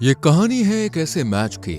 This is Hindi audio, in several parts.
ये कहानी है एक ऐसे मैच की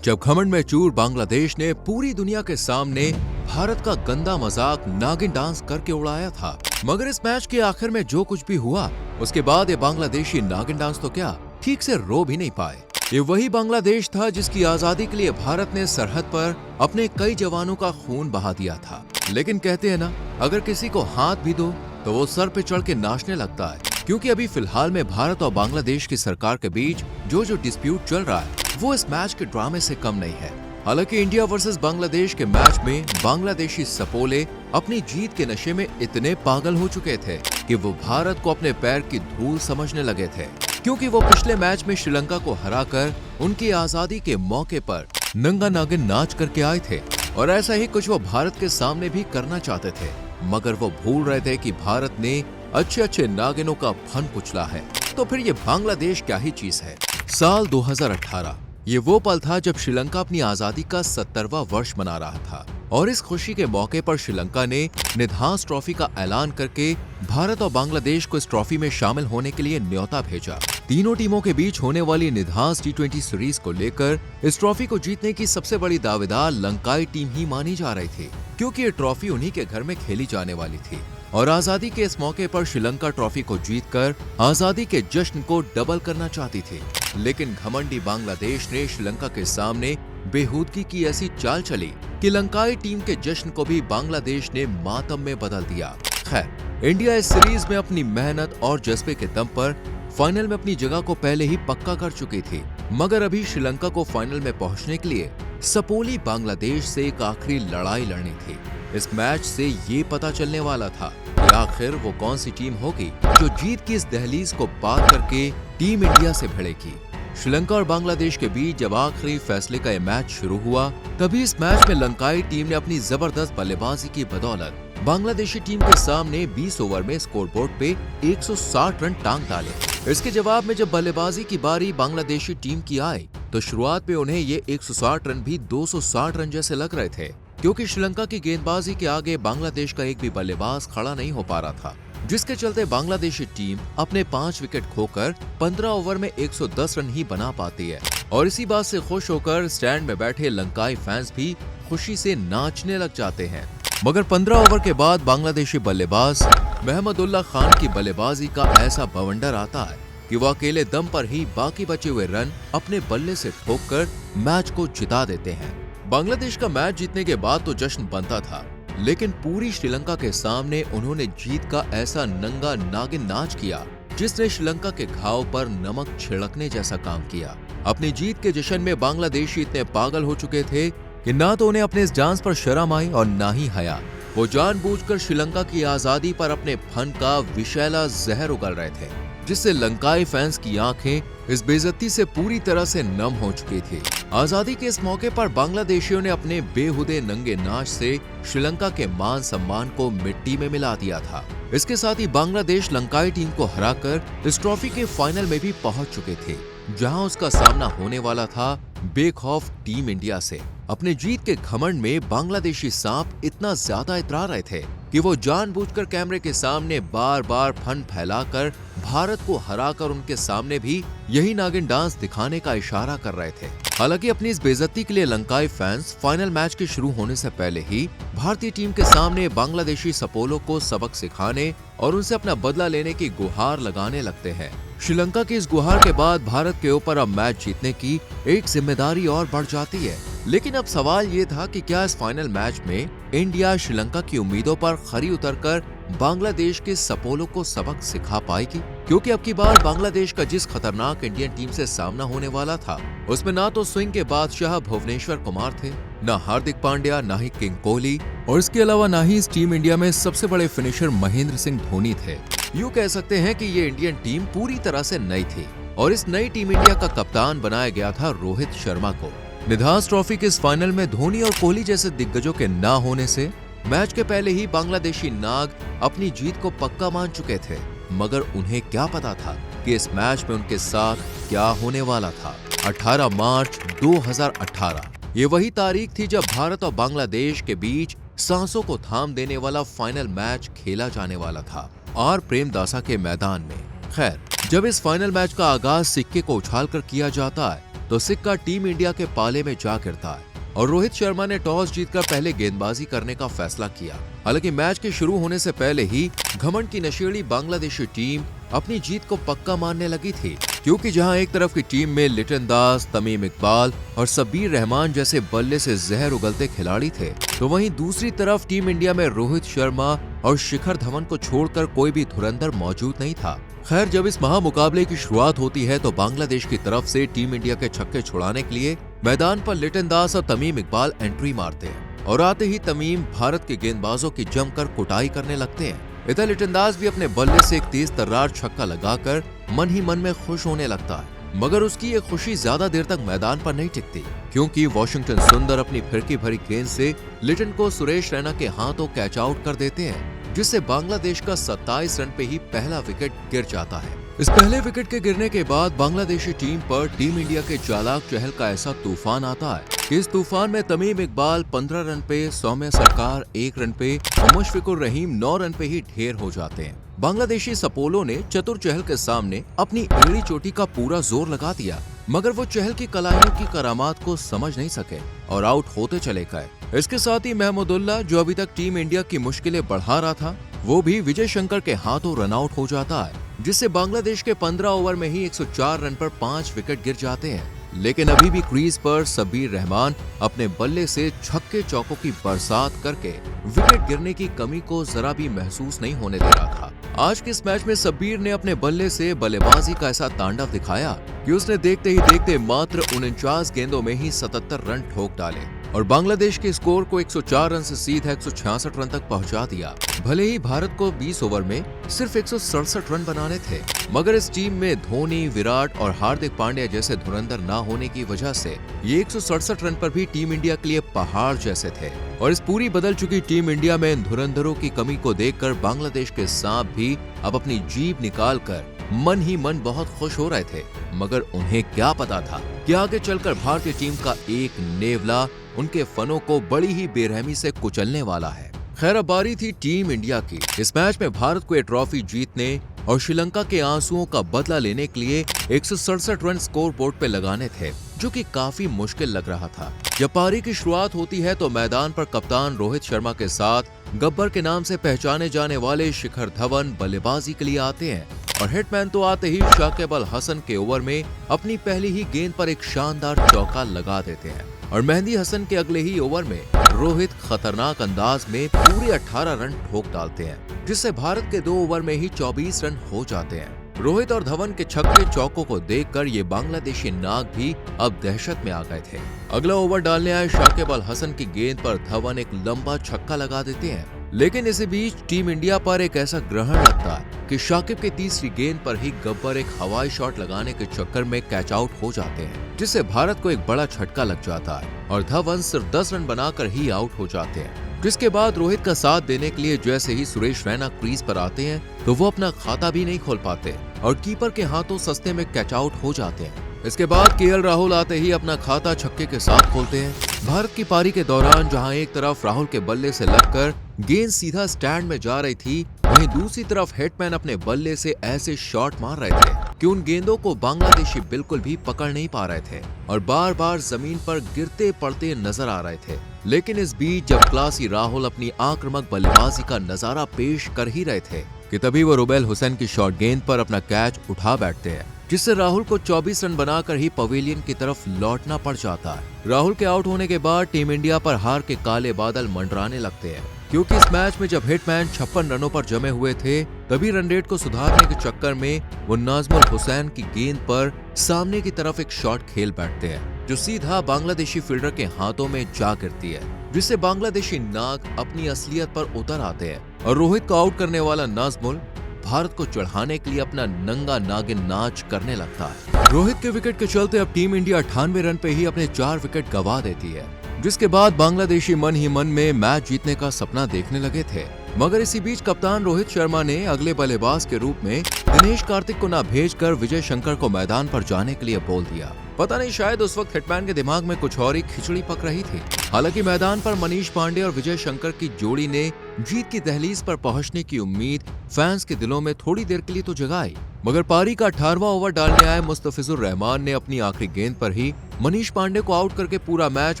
जब घमंड में चूर बांग्लादेश ने पूरी दुनिया के सामने भारत का गंदा मजाक नागिन डांस करके उड़ाया था। मगर इस मैच के आखिर में जो कुछ भी हुआ उसके बाद ये बांग्लादेशी नागिन डांस तो क्या ठीक से रो भी नहीं पाए। ये वही बांग्लादेश था जिसकी आजादी के लिए भारत ने सरहद पर अपने कई जवानों का खून बहा दिया था। लेकिन कहते हैं ना, अगर किसी को हाथ भी दो तो वो सर पे चढ़ के नाचने लगता है, क्योंकि अभी फिलहाल में भारत और बांग्लादेश की सरकार के बीच जो डिस्प्यूट चल रहा है वो इस मैच के ड्रामे से कम नहीं है। हालांकि इंडिया वर्सेस बांग्लादेश के मैच में बांग्लादेशी सपोले अपनी जीत के नशे में इतने पागल हो चुके थे कि वो भारत को अपने पैर की धूल समझने लगे थे, क्योंकि वो पिछले मैच में श्रीलंका को हराकर उनकी आजादी के मौके पर नंगा नागिन नाच करके आए थे। और ऐसा ही कुछ वो भारत के सामने भी करना चाहते थे, मगर वो भूल रहे थे कि भारत ने अच्छे अच्छे नागिनों का फन कुचला है। तो फिर ये बांग्लादेश क्या ही चीज है। साल 2018 ये वो पल था जब श्रीलंका अपनी आजादी का 70वां वर्ष मना रहा था, और इस खुशी के मौके पर श्रीलंका ने निधांस ट्रॉफी का ऐलान करके भारत और बांग्लादेश को इस ट्रॉफी में शामिल होने के लिए न्योता भेजा। तीनों टीमों के बीच होने वाली निधांस T20 सीरीज को लेकर इस ट्रॉफी को जीतने की सबसे बड़ी दावेदार लंकाई टीम ही मानी जा रही थी, क्योंकि ये ट्रॉफी उन्हीं के घर में खेली जाने वाली थी। और आजादी के इस मौके पर श्रीलंका ट्रॉफी को जीतकर आजादी के जश्न को डबल करना चाहती थी। लेकिन घमंडी बांग्लादेश ने श्रीलंका के सामने बेहूदगी की ऐसी चाल चली कि लंकाई टीम के जश्न को भी बांग्लादेश ने मातम में बदल दिया। खैर, इंडिया इस सीरीज में अपनी मेहनत और जज्बे के दम पर फाइनल में अपनी जगह को पहले ही पक्का कर चुकी थी, मगर अभी श्रीलंका को फाइनल में पहुंचने के लिए सपोली बांग्लादेश से एक आखिरी लड़ाई लड़नी थी। इस मैच से ये पता चलने वाला था कि आखिर वो कौन सी टीम होगी जो जीत की इस दहलीज को पार करके टीम इंडिया से भिड़ेगी। श्रीलंका और बांग्लादेश के बीच जब आखिरी फैसले का ये मैच शुरू हुआ, तभी इस मैच में लंकाई टीम ने अपनी जबरदस्त बल्लेबाजी की बदौलत बांग्लादेशी टीम के सामने 20 ओवर में स्कोरबोर्ड पे 160 रन टांग डाले। इसके जवाब में जब बल्लेबाजी की बारी बांग्लादेशी टीम की आई तो शुरुआत में उन्हें ये 160 रन भी 260 रन जैसे लग रहे थे, क्योंकि श्रीलंका की गेंदबाजी के आगे बांग्लादेश का एक भी बल्लेबाज खड़ा नहीं हो पा रहा था, जिसके चलते बांग्लादेशी टीम अपने 5 विकेट खोकर 15 ओवर में 110 रन ही बना पाती है। और इसी बात से खुश होकर स्टैंड में बैठे लंकाई फैंस भी खुशी से नाचने लग जाते हैं। मगर 15 ओवर के बाद बांग्लादेशी बल्लेबाज महमदुल्लाह खान की बल्लेबाजी का ऐसा बवंडर आता है कि वो अकेले दम पर ही बाकी बचे हुए रन अपने बल्ले से ठोककर मैच को जिता देते हैं। बांग्लादेश का मैच जीतने के बाद तो जश्न बनता था, लेकिन पूरी श्रीलंका के सामने उन्होंने जीत का ऐसा नंगा नागिन नाच किया जिसने श्रीलंका के घाव पर नमक छिड़कने जैसा काम किया। अपनी जीत के जश्न में बांग्लादेशी इतने पागल हो चुके थे कि ना तो उन्हें अपने इस डांस पर शर्म आई और ना ही हया। वो जानबूझकर श्रीलंका की आजादी पर अपने फन का विषैला जहर उगल रहे थे, जिससे लंकाई फैंस की आंखें इस बेइज्जती से पूरी तरह से नम हो चुकी थी। आजादी के इस मौके पर बांग्लादेशियों ने अपने बेहुदे नंगे नाच से श्रीलंका के मान सम्मान को मिट्टी में मिला दिया था। इसके साथ ही बांग्लादेश लंकाई टीम को हराकर इस ट्रॉफी के फाइनल में भी पहुंच चुके थे, जहां उसका सामना होने वाला था बेखौफ टीम इंडिया से। अपने जीत के घमंड में बांग्लादेशी सांप इतना ज्यादा इतरा रहे थे कि वो जानबूझकर कैमरे के सामने बार बार फन फैलाकर भारत को हराकर उनके सामने भी यही नागिन डांस दिखाने का इशारा कर रहे थे। हालांकि अपनी इस बेइज्जती के लिए लंकाई फैंस फाइनल मैच के शुरू होने से पहले ही भारतीय टीम के सामने बांग्लादेशी सपोलों को सबक सिखाने और उनसे अपना बदला लेने की गुहार लगाने लगते हैं। श्रीलंका की इस गुहार के बाद भारत के ऊपर अब मैच जीतने की एक जिम्मेदारी और बढ़ जाती है। लेकिन अब सवाल ये था कि क्या इस फाइनल मैच में इंडिया श्रीलंका की उम्मीदों पर खरी उतरकर बांग्लादेश के सपोलों को सबक सिखा पाएगी, क्योंकि अब की बार बांग्लादेश का जिस खतरनाक इंडियन टीम से सामना होने वाला था उसमें ना तो स्विंग के बादशाह भुवनेश्वर कुमार थे, ना हार्दिक पांड्या, ना ही किंग कोहली, और इसके अलावा ना ही इस टीम इंडिया में सबसे बड़े फिनिशर महेंद्र सिंह धोनी थे। यूं कह सकते हैं कि ये इंडियन टीम पूरी तरह से नई थी, और इस नई टीम इंडिया का कप्तान बनाया गया था रोहित शर्मा को। निधांस ट्रॉफी के इस फाइनल में धोनी और कोहली जैसे दिग्गजों के ना होने से मैच के पहले ही बांग्लादेशी नाग अपनी जीत को पक्का मान चुके थे, मगर उन्हें क्या पता था कि इस मैच में उनके साथ क्या होने वाला था। 18 मार्च 2018 ये वही तारीख थी जब भारत और बांग्लादेश के बीच सांसों को थाम देने वाला फाइनल मैच खेला जाने वाला था, आर प्रेमदासा के मैदान में। खैर, जब इस फाइनल मैच का आगाज सिक्के को उछालकर किया जाता है तो सिक्का टीम इंडिया के पाले में जा गिरता है और रोहित शर्मा ने टॉस जीतकर पहले गेंदबाजी करने का फैसला किया। हालांकि मैच के शुरू होने से पहले ही घमंड की नशेड़ी बांग्लादेशी टीम अपनी जीत को पक्का मानने लगी थी, क्योंकि जहां एक तरफ की टीम में लिटन दास, तमीम इकबाल और शब्बीर रहमान जैसे बल्ले से जहर उगलते खिलाड़ी थे, तो वहीं दूसरी तरफ टीम इंडिया में रोहित शर्मा और शिखर धवन को छोड़कर कोई भी धुरंधर मौजूद नहीं था। खैर, जब इस महामुकाबले की शुरुआत होती है तो बांग्लादेश की तरफ से टीम इंडिया के छक्के छुड़ाने के लिए मैदान पर लिटन दास और तमीम इकबाल एंट्री मारते हैं और आते ही तमीम भारत के गेंदबाजों की जमकर कुटाई करने लगते हैं। इधर लिटन दास भी अपने बल्ले से एक तेज तर्रार छक्का लगाकर मन ही मन में खुश होने लगता है, मगर उसकी ये खुशी ज्यादा देर तक मैदान पर नहीं टिकती, क्योंकि वॉशिंगटन सुंदर अपनी फिरकी भरी गेंद से लिटन को सुरेश रैना के हाथों कैच आउट कर देते हैं, जिससे बांग्लादेश का 27 रन पे ही पहला विकेट गिर जाता है। इस पहले विकेट के गिरने के बाद बांग्लादेशी टीम पर टीम इंडिया के चालाक चहल का ऐसा तूफान आता है कि इस तूफान में तमीम इकबाल 15 रन पे, सौम्य सरकार 1 रन पे और मुशफिकुर रहीम 9 रन पे ही ढेर हो जाते हैं। बांग्लादेशी सपोलों ने चतुर चहल के सामने अपनी एड़ी चोटी का पूरा जोर लगा दिया, मगर वो चहल की कलाइयों की करामात को समझ नहीं सके और आउट होते चले गए। इसके साथ ही महमूदुल्लाह, जो अभी तक टीम इंडिया की मुश्किलें बढ़ा रहा था, वो भी विजय शंकर के हाथों रन आउट हो जाता है, जिससे बांग्लादेश के 15 ओवर में ही 104 रन पर 5 विकेट गिर जाते हैं। लेकिन अभी भी क्रीज पर शब्बीर रहमान अपने बल्ले से छक्के चौकों की बरसात करके विकेट गिरने की कमी को जरा भी महसूस नहीं होने दे रहा था। आज के इस मैच में शब्बीर ने अपने बल्ले से बल्लेबाजी का ऐसा तांडव दिखाया कि उसने देखते ही देखते मात्र 49 गेंदों में ही 77 रन ठोक डाले और बांग्लादेश के स्कोर को 104 रन से सीधा 166 रन तक पहुंचा दिया। भले ही भारत को 20 ओवर में सिर्फ 167 रन बनाने थे, मगर इस टीम में धोनी, विराट और हार्दिक पांड्या जैसे धुरंधर ना होने की वजह से ये 167 रन पर भी टीम इंडिया के लिए पहाड़ जैसे थे। और इस पूरी बदल चुकी टीम इंडिया में इन धुरंधरों की कमी को देखकर बांग्लादेश के सांप भी अब अपनी जीभ निकाल कर मन ही मन बहुत खुश हो रहे थे, मगर उन्हें क्या पता था कि आगे चलकर भारतीय टीम का एक नेवला उनके फनों को बड़ी ही बेरहमी से कुचलने वाला है। खैर, अब बारी थी टीम इंडिया की। इस मैच में भारत को ये ट्रॉफी जीतने और श्रीलंका के आंसुओं का बदला लेने के लिए 167 रन स्कोर बोर्ड पे लगाने थे, जो कि काफी मुश्किल लग रहा था। जब पारी की शुरुआत होती है तो मैदान पर कप्तान रोहित शर्मा के साथ गब्बर के नाम से पहचाने जाने वाले शिखर धवन बल्लेबाजी के लिए आते हैं और हिटमैन तो आते ही शाकिब अल हसन के ओवर में अपनी पहली ही गेंद पर एक शानदार चौका लगा देते हैं और मेहंदी हसन के अगले ही ओवर में रोहित खतरनाक अंदाज में पूरे 18 रन ठोक डालते हैं, जिससे भारत के 2 ओवर में ही 24 रन हो जाते हैं। रोहित और धवन के छक्के चौकों को देखकर ये बांग्लादेशी नाग भी अब दहशत में आ गए थे। अगला ओवर डालने आए शाकिब अल हसन की गेंद पर धवन एक लंबा छक्का लगा देते हैं, लेकिन इसी बीच टीम इंडिया पर एक ऐसा ग्रहण लगता है कि शाकिब की तीसरी गेंद पर ही गब्बर एक हवाई शॉट लगाने के चक्कर में कैच आउट हो जाते हैं, जिससे भारत को एक बड़ा झटका लग जाता है और धवन सिर्फ 10 रन बनाकर ही आउट हो जाते हैं। जिसके बाद रोहित का साथ देने के लिए जैसे ही सुरेश रैना क्रीज पर आते हैं तो वो अपना खाता भी नहीं खोल पाते और कीपर के हाथों सस्ते में कैच आउट हो जाते हैं। इसके बाद केएल राहुल आते ही अपना खाता छक्के के साथ खोलते हैं। भारत की पारी के दौरान जहां एक तरफ राहुल के बल्ले से लगकर गेंद सीधा स्टैंड में जा रही थी, वहीं दूसरी तरफ हिटमैन अपने बल्ले से ऐसे शॉट मार रहे थे कि उन गेंदों को बांग्लादेशी बिल्कुल भी पकड़ नहीं पा रहे थे और बार बार जमीन पर गिरते पड़ते नजर आ रहे थे। लेकिन इस बीच जब क्लासी राहुल अपनी आक्रामक बल्लेबाजी का नजारा पेश कर ही रहे थे कि तभी वो रुबेल हुसैन की शॉर्ट गेंद पर अपना कैच उठा बैठते हैं, जिससे राहुल को 24 रन बनाकर ही पवेलियन की तरफ लौटना पड़ जाता है। राहुल के आउट होने के बाद टीम इंडिया पर हार के काले बादल मंडराने लगते हैं, क्योंकि इस मैच में जब हिटमैन 56 रनों पर जमे हुए थे तभी रन रेट को सुधारने के चक्कर में वो नाजमुल हुसैन की गेंद पर सामने की तरफ एक शॉट खेल बैठते हैं, जो सीधा बांग्लादेशी फील्डर के हाथों में जा गिरती है, जिससे बांग्लादेशी नाग अपनी असलियत पर उतर आते हैं और रोहित को आउट करने वाला नाजमुल भारत को चढ़ाने के लिए अपना नंगा नागिन नाच करने लगता है। रोहित के विकेट के चलते अब टीम इंडिया 98 रन पे ही अपने 4 विकेट गंवा देती है, जिसके बाद बांग्लादेशी मन ही मन में मैच जीतने का सपना देखने लगे थे। मगर इसी बीच कप्तान रोहित शर्मा ने अगले बल्लेबाज के रूप में दिनेश कार्तिक को न भेजकर विजय शंकर को मैदान पर जाने के लिए बोल दिया। पता नहीं, शायद उस वक्त हिटमैन के दिमाग में कुछ और ही खिचड़ी पक रही थी। हालांकि मैदान पर मनीष पांडे और विजय शंकर की जोड़ी ने जीत की दहलीज पर पहुंचने की उम्मीद फैंस के दिलों में थोड़ी देर के लिए तो जगाई, मगर पारी का 18वां ओवर डालने आए मुस्तफिजुर रहमान ने अपनी आखिरी गेंद पर ही मनीष पांडे को आउट करके पूरा मैच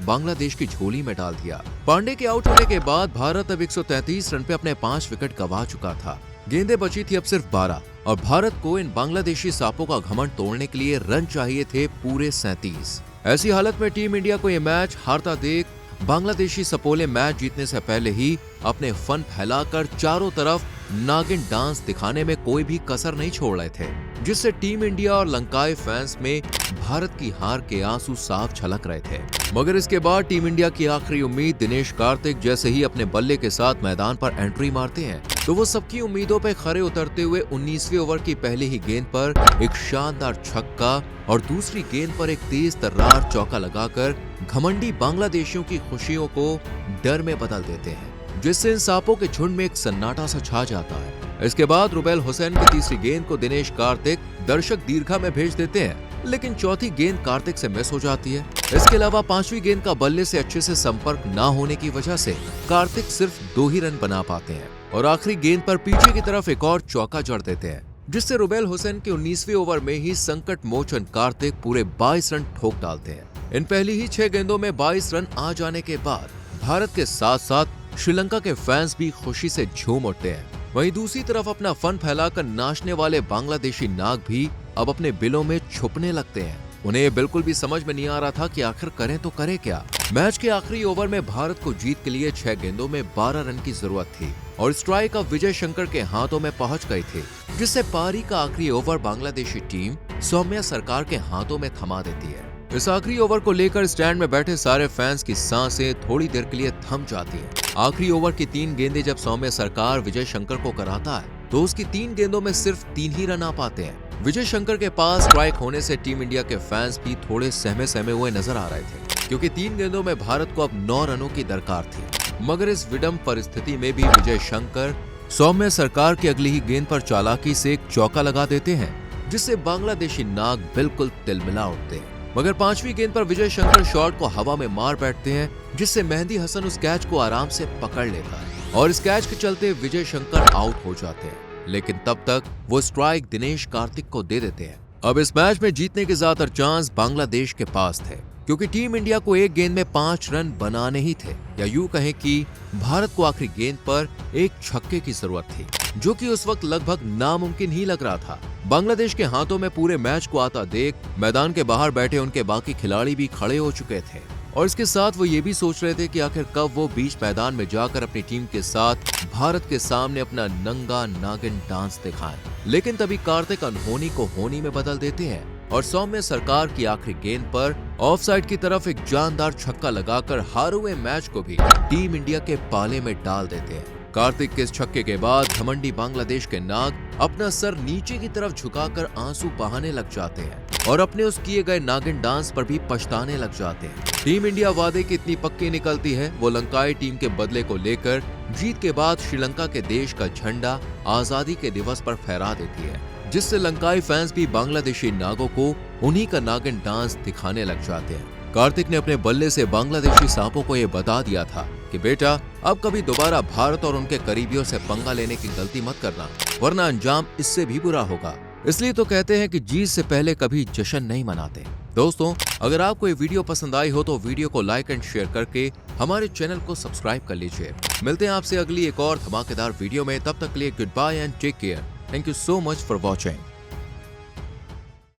बांग्लादेश की झोली में डाल दिया। पांडे के आउट होने के बाद भारत अब 133 रन पे अपने 5 विकेट गंवा चुका था। गेंदें बची थी अब सिर्फ 12 और भारत को इन बांग्लादेशी सांपों का घमंड तोड़ने के लिए रन चाहिए थे पूरे 37। ऐसी हालत में टीम इंडिया को ये मैच हारता देख बांग्लादेशी सपोले मैच जीतने से पहले ही अपने फन फैलाकर चारों तरफ नागिन डांस दिखाने में कोई भी कसर नहीं छोड़ रहे थे, जिससे टीम इंडिया और लंकाई फैंस में भारत की हार के आंसू साफ छलक रहे थे। मगर इसके बाद टीम इंडिया की आखिरी उम्मीद दिनेश कार्तिक जैसे ही अपने बल्ले के साथ मैदान पर एंट्री मारते हैं तो वो सबकी उम्मीदों पे खरे उतरते हुए 19वें ओवर की पहली ही गेंद पर एक शानदार छक्का और दूसरी गेंद पर एक तेज तर्रार चौका लगाकर घमंडी बांग्लादेशियों की खुशियों को डर में बदल देते हैं, जिससे इन सांपों के झुंड में एक सन्नाटा सा छा जाता है। इसके बाद रुबेल हुसैन की तीसरी गेंद को दिनेश कार्तिक दर्शक दीर्घा में भेज देते हैं, लेकिन चौथी गेंद कार्तिक से मिस हो जाती है। इसके अलावा 5वीं गेंद का बल्ले से अच्छे से संपर्क ना होने की वजह से कार्तिक सिर्फ 2 ही रन बना पाते हैं और आखिरी गेंद पर पीछे की तरफ एक और चौका जड़ देते हैं, जिससे रुबेल हुसैन के 19वें ओवर में ही संकट मोचन कार्तिक पूरे 22 रन ठोक डालते हैं। इन पहली ही 6 गेंदों में 22 रन आ जाने के बाद भारत के साथ साथ श्रीलंका के फैंस भी खुशी से झूम उठते हैं। वहीं दूसरी तरफ अपना फन फैलाकर नाचने वाले बांग्लादेशी नाग भी अब अपने बिलों में छुपने लगते हैं। उन्हें ये बिल्कुल भी समझ में नहीं आ रहा था कि आखिर करें तो करें क्या। मैच के आखिरी ओवर में भारत को जीत के लिए 6 गेंदों में 12 रन की जरूरत थी और स्ट्राइक अब विजय शंकर के हाथों में पहुंच गई थी, जिससे पारी का आखिरी ओवर बांग्लादेशी टीम सौम्या सरकार के हाथों में थमा देती है। इस आखिरी ओवर को लेकर स्टैंड में बैठे सारे फैंस की सांसें थोड़ी देर के लिए थम जाती हैं। आखिरी ओवर की 3 गेंदें जब सौम्या सरकार विजय शंकर को कराता है तो उसकी 3 गेंदों में सिर्फ 3 ही रन आ पाते हैं। विजय शंकर के पास स्ट्राइक होने से टीम इंडिया के फैंस भी थोड़े सहमे हुए नजर आ रहे थे, क्योंकि 3 गेंदों में भारत को अब 9 रनों की दरकार थी। मगर इस विडम्ब परिस्थिति में भी विजय शंकर सौम्या सरकार की अगली ही गेंद पर चालाकी से एक चौका लगा देते हैं, जिससे बांग्लादेशी नाग बिल्कुल तिलमिला उठते हैं। मगर 5वीं गेंद पर विजय शंकर शॉट को हवा में मार बैठते हैं, जिससे मेहंदी हसन उस कैच को आराम से पकड़ लेता है और इस कैच के चलते विजय शंकर आउट हो जाते हैं। लेकिन तब तक वो स्ट्राइक दिनेश कार्तिक को दे देते हैं। अब इस मैच में जीतने के ज्यादातर चांस बांग्लादेश के पास थे, क्योंकि टीम इंडिया को एक गेंद में 5 रन बनाने ही थे, या यूं कहें कि भारत को आखिरी गेंद पर एक छक्के की जरूरत थी, जो कि उस वक्त लगभग नामुमकिन ही लग रहा था। बांग्लादेश के हाथों में पूरे मैच को आता देख मैदान के बाहर बैठे उनके बाकी खिलाड़ी भी खड़े हो चुके थे और इसके साथ वो ये भी सोच रहे थे कि आखिर कब वो बीच मैदान में जाकर अपनी टीम के साथ भारत के सामने अपना नंगा नागिन डांस दिखाएं। लेकिन तभी कार्तिक अनहोनी को होनी में बदल देते हैं और सौम्या सरकार की आखिरी गेंद पर ऑफसाइड की तरफ एक जानदार छक्का लगाकर हारे हुए मैच को भी टीम इंडिया के पाले में डाल देते हैं। कार्तिक के इस छक्के के बाद घमंडी बांग्लादेश के नाग अपना सर नीचे की तरफ झुकाकर आंसू बहाने लग जाते हैं और अपने उस किए गए नागिन डांस पर भी पछताने लग जाते हैं। टीम इंडिया वादे की इतनी पक्की निकलती है, वो लंकाई टीम के बदले को लेकर जीत के बाद श्रीलंका के देश का झंडा आजादी के दिवस पर फहरा देती है, जिससे लंकाई फैंस भी बांग्लादेशी नागों को उन्हीं का नागिन डांस दिखाने लग जाते हैं। कार्तिक ने अपने बल्ले से बांग्लादेशी सांपों को ये बता दिया था कि बेटा, अब कभी दोबारा भारत और उनके करीबियों से पंगा लेने की गलती मत करना, वरना अंजाम इससे भी बुरा होगा। इसलिए तो कहते हैं कि जीत से पहले कभी जश्न नहीं मनाते। दोस्तों, अगर आपको ये वीडियो पसंद आई हो तो वीडियो को लाइक एंड शेयर करके हमारे चैनल को सब्सक्राइब कर लीजिए। मिलते हैं आपसे अगली एक और धमाकेदार वीडियो में, तब तक के लिए goodbye and take care. Thank you so much for watching.